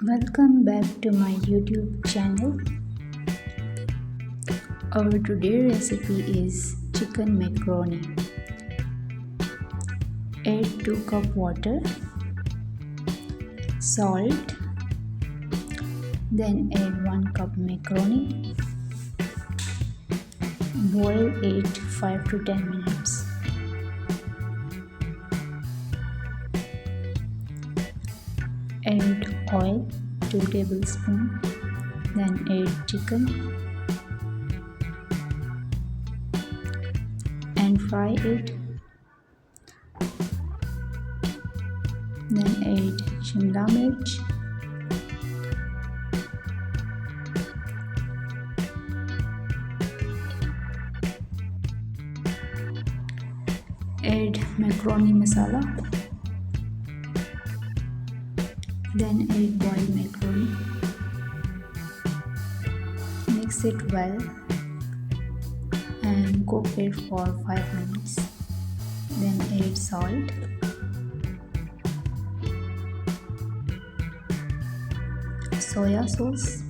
Welcome back to my YouTube channel. Our today recipe is chicken macaroni. Add 2 cup water, salt, then add 1 cup macaroni. Boil it 5 to 10 minutes. Add oil 2 tablespoons, then add chicken and fry it. Then add shimla mirch, add macaroni masala, then add boiled macaroni. Mix it well and cook it for 5 minutes. Then add salt, soya sauce,